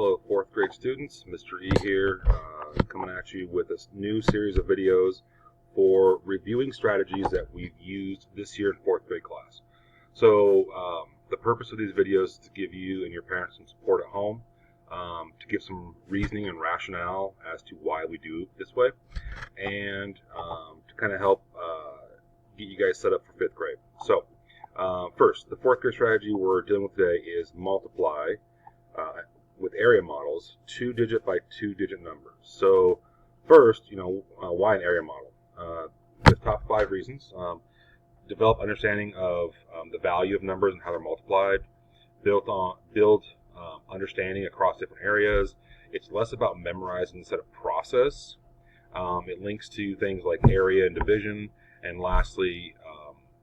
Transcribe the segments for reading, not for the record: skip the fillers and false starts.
Hello, 4th grade students. Mr. E here, coming at you with a new series of videos for reviewing strategies that we've used this year in 4th grade class. So the purpose of these videos is to give you and your parents some support at home, to give some reasoning and rationale as to why we do it this way, and to kind of help get you guys set up for 5th grade. So first, the 4th grade strategy we're dealing with today is multiply with area models, 2-digit by 2-digit numbers. So first, why an area model? The top 5 reasons. Develop understanding of the value of numbers and how they're multiplied. Build understanding across different areas. It's less about memorizing instead of process. It links to things like area and division. And lastly,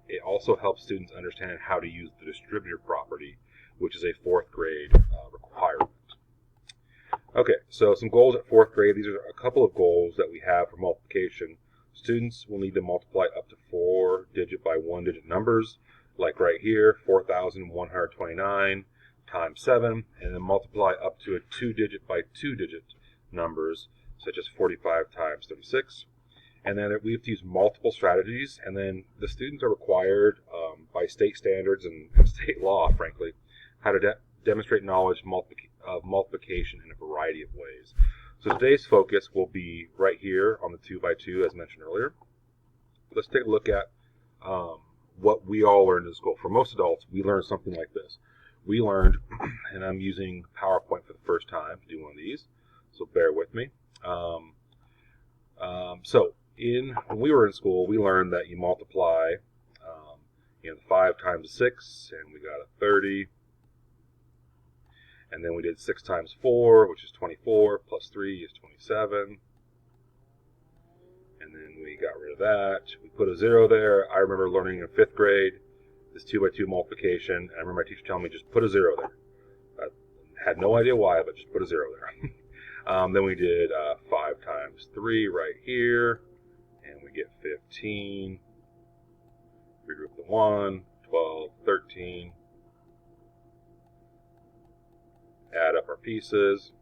it also helps students understand how to use the distributive property, which is a 4th grade requirement. Okay, so some goals at 4th grade. These are a couple of goals that we have for multiplication. Students will need to multiply up to 4-digit by 1-digit numbers, like right here, 4,129 times 7, and then multiply up to a 2-digit by 2-digit numbers, such as 45 times 36. And then we have to use multiple strategies, and then the students are required by state standards and state law, frankly, how to demonstrate knowledge of multiplication in a variety of ways. So today's focus will be right here on the 2x2, as mentioned earlier. Let's take a look at what we all learned in school. For most adults, we learned something like this. We learned, and I'm using PowerPoint for the first time to do one of these, so bear with me. When we were in school, we learned that you multiply, 5 times 6, and we got a 30. And then we did 6 times 4, which is 24, plus 3 is 27. And then we got rid of that. We put a 0 there. I remember learning in 5th grade this 2x2 multiplication. And I remember my teacher telling me, just put a 0 there. I had no idea why, but just put a 0 there. Then we did 5 times 3 right here. And we get 15. Regroup the 1, 12, 13. Add up our pieces.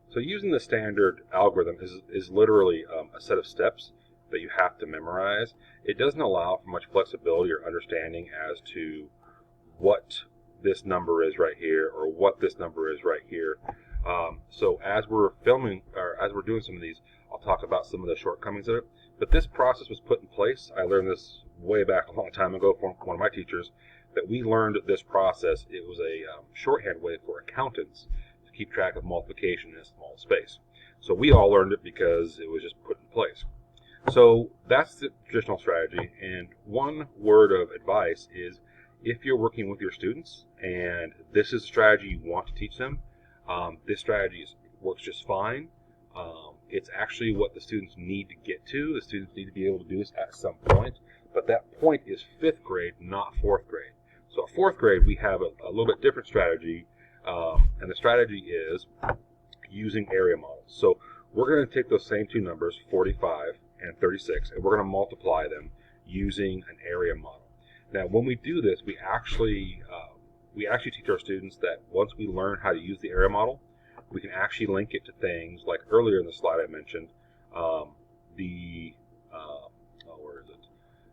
So using the standard algorithm is literally a set of steps that you have to memorize. It doesn't allow for much flexibility or understanding as to what this number is right here or what this number is right here. So as we're filming, or as we're doing some of these, I'll talk about some of the shortcomings of it. But this process was put in place. I learned this way back a long time ago from one of my teachers, that we learned this process. It was a shorthand way for accountants to keep track of multiplication in a small space. So we all learned it because it was just put in place. So that's the traditional strategy. And one word of advice is, if you're working with your students and this is a strategy you want to teach them, this strategy works just fine. It's actually what the students need to get to. The students need to be able to do this at some point. But that point is 5th grade, not 4th grade. So at 4th grade, we have a little bit different strategy, and the strategy is using area models. So we're going to take those same two numbers, 45 and 36, and we're going to multiply them using an area model. Now, when we do this, we actually teach our students that once we learn how to use the area model, we can actually link it to things like earlier in the slide I mentioned,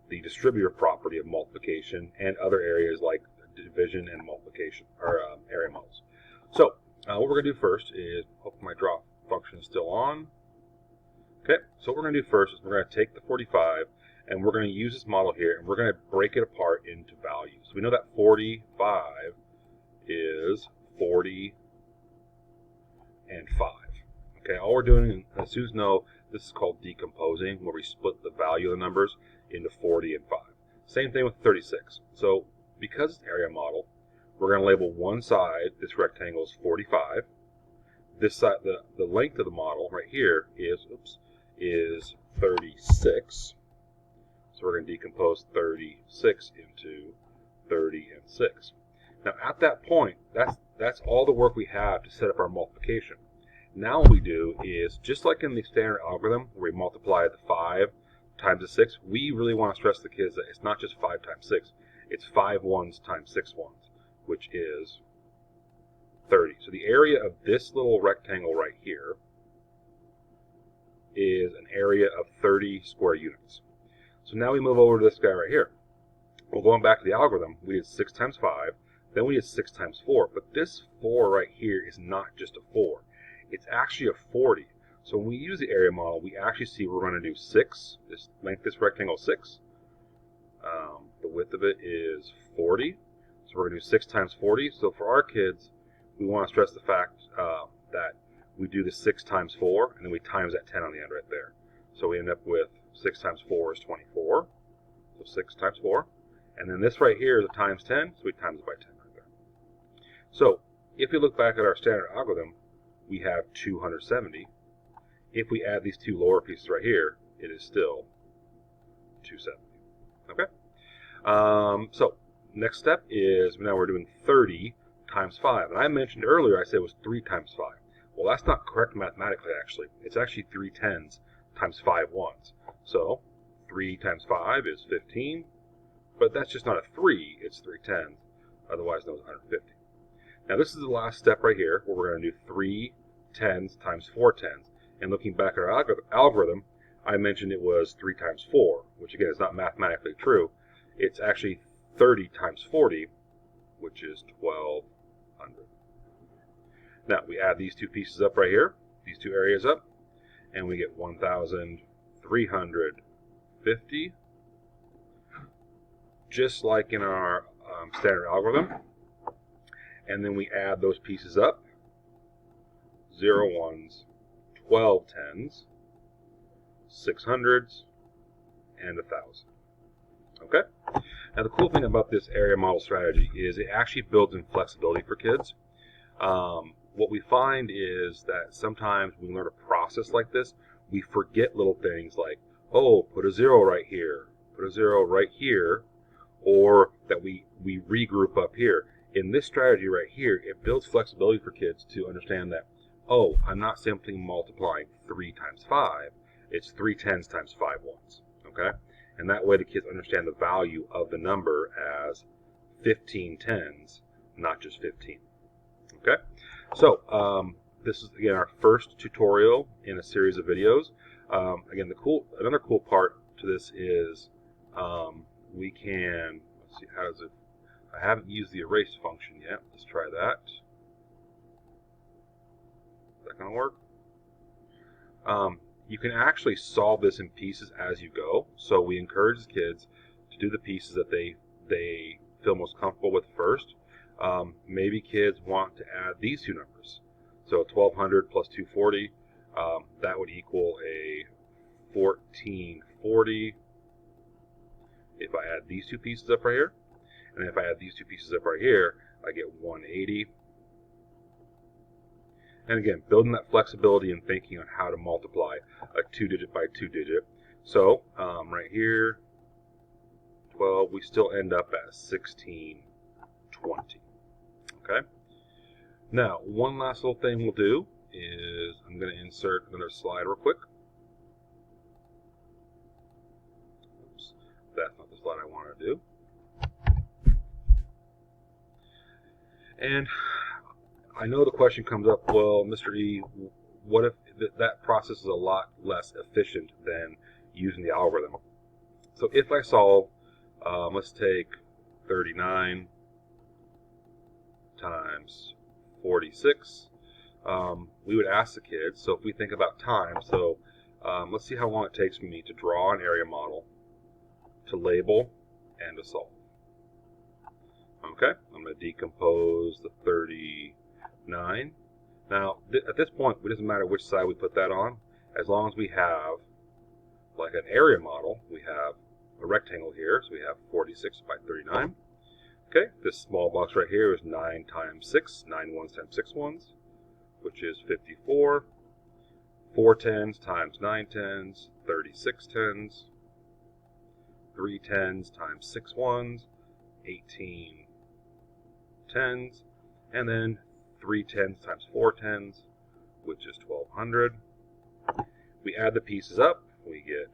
the distributive property of multiplication, and other areas like division and multiplication, or area models. So what we're going to do first is, hope my draw function is still on. Okay, so what we're going to do first is we're going to take the 45 and we're going to use this model here, and we're going to break it apart into values. So we know that 45 is 40 and 5. Okay, all we're doing, as students know, this is called decomposing, where we split the value of the numbers into 40 and 5. Same thing with 36. So because it's an area model, we're going to label one side, this rectangle, is 45. This side, the length of the model right here is 36. So we're going to decompose 36 into 30 and 6. Now at that point, that's all the work we have to set up our multiplication. Now what we do is, just like in the standard algorithm where we multiply the 5 times the 6, we really want to stress to the kids that it's not just 5 times 6, it's 5 ones times 6 ones, which is 30. So the area of this little rectangle right here is an area of 30 square units. So now we move over to this guy right here. Well, going back to the algorithm, we did 6 times 5, then we did 6 times 4. But this 4 right here is not just a 4. It's actually a 40. So when we use the area model, we actually see we're going to do 6. This length, this rectangle 6. The width of it is 40. So we're going to do 6 times 40. So for our kids, we want to stress the fact that we do the 6 times 4, and then we times that 10 on the end right there. So we end up with 6 times 4 is 24. So 6 times 4. And then this right here is a times 10, so we times it by 10 right there. So if we look back at our standard algorithm, we have 270. If we add these two lower pieces right here, it is still 270. Okay? So next step is now we're doing 30 times 5. And I mentioned earlier, I said it was 3 times 5. Well, that's not correct mathematically, actually. It's actually 3 tens times 5 ones. So 3 times 5 is 15. But that's just not a 3, it's 3 tens, otherwise known as 150. Now this is the last step right here, where we're going to do 3 tens times 4 tens. And looking back at our algorithm, I mentioned it was 3 times 4, which again is not mathematically true. It's actually 30 times 40, which is 1200. Now we add these two pieces up right here, these two areas up, and we get 1350. Just like in our standard algorithm. And then we add those pieces up. 0 ones, 12 tens, 600s, and 1,000. Okay? Now the cool thing about this area model strategy is it actually builds in flexibility for kids. What we find is that sometimes when we learn a process like this, we forget little things like, oh, put a 0 right here, put a 0 right here, or that we regroup up here. In this strategy right here, it builds flexibility for kids to understand that, oh, I'm not simply multiplying 3 times 5, it's 3 tens times 5 ones, okay? And that way the kids understand the value of the number as 15 tens, not just 15, okay? So, this is, again, our first tutorial in a series of videos. Again, another cool part to this is we can, let's see, how does it, I haven't used the erase function yet. Let's try that. Is that going to work? You can actually solve this in pieces as you go. So we encourage the kids to do the pieces that they feel most comfortable with first. Maybe kids want to add these two numbers. So 1200 plus 240, that would equal a 1440. If I add these two pieces up right here, and if I add these two pieces up right here, I get 180. And again, building that flexibility and thinking on how to multiply a 2-digit by 2-digit. So right here, 12, we still end up at 1620. Okay. Now, one last little thing we'll do is I'm going to insert another slide real quick. Oops, that's not the slide I want to do. And I know the question comes up, well, Mr. E, what if that process is a lot less efficient than using the algorithm? So if I solve, let's take 39 times 46, we would ask the kids, so if we think about time, so let's see how long it takes for me to draw an area model, to label, and to solve. Okay, I'm going to decompose the 39. Now, at this point, it doesn't matter which side we put that on, as long as we have, like an area model, we have a rectangle here, so we have 46 by 39. Okay, this small box right here is 9 times 6, 9 ones times 6 ones, which is 54. 4 tens times 9 tens, 36 tens. 3 tens times 6 ones, 18 tens. And then 3 tens times 4 tens, which is 1200. We add the pieces up, we get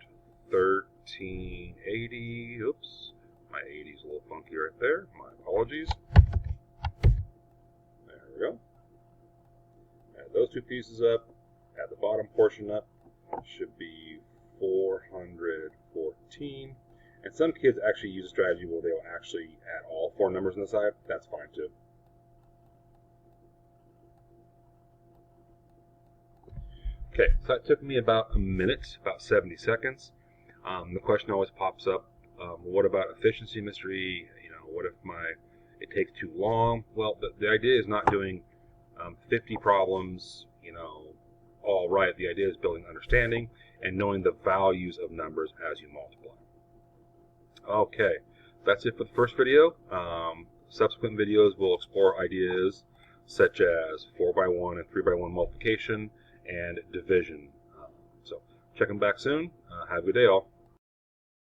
1380. Oops, my 80 is a little funky right there. My apologies. There we go. those two pieces up, add the bottom portion up, should be 414. And some kids actually use a strategy where they'll actually add all 4 numbers on the side. That's fine too. Okay, so that took me about a minute, about 70 seconds. The question always pops up, what about efficiency, Mr. E? What if it takes too long? Well, the idea is not doing 50 problems, all right. The idea is building understanding and knowing the values of numbers as you multiply. Okay, that's it for the first video. Subsequent videos will explore ideas such as 4x1 and 3x1 multiplication and division. So check them back soon. Have a good day, all.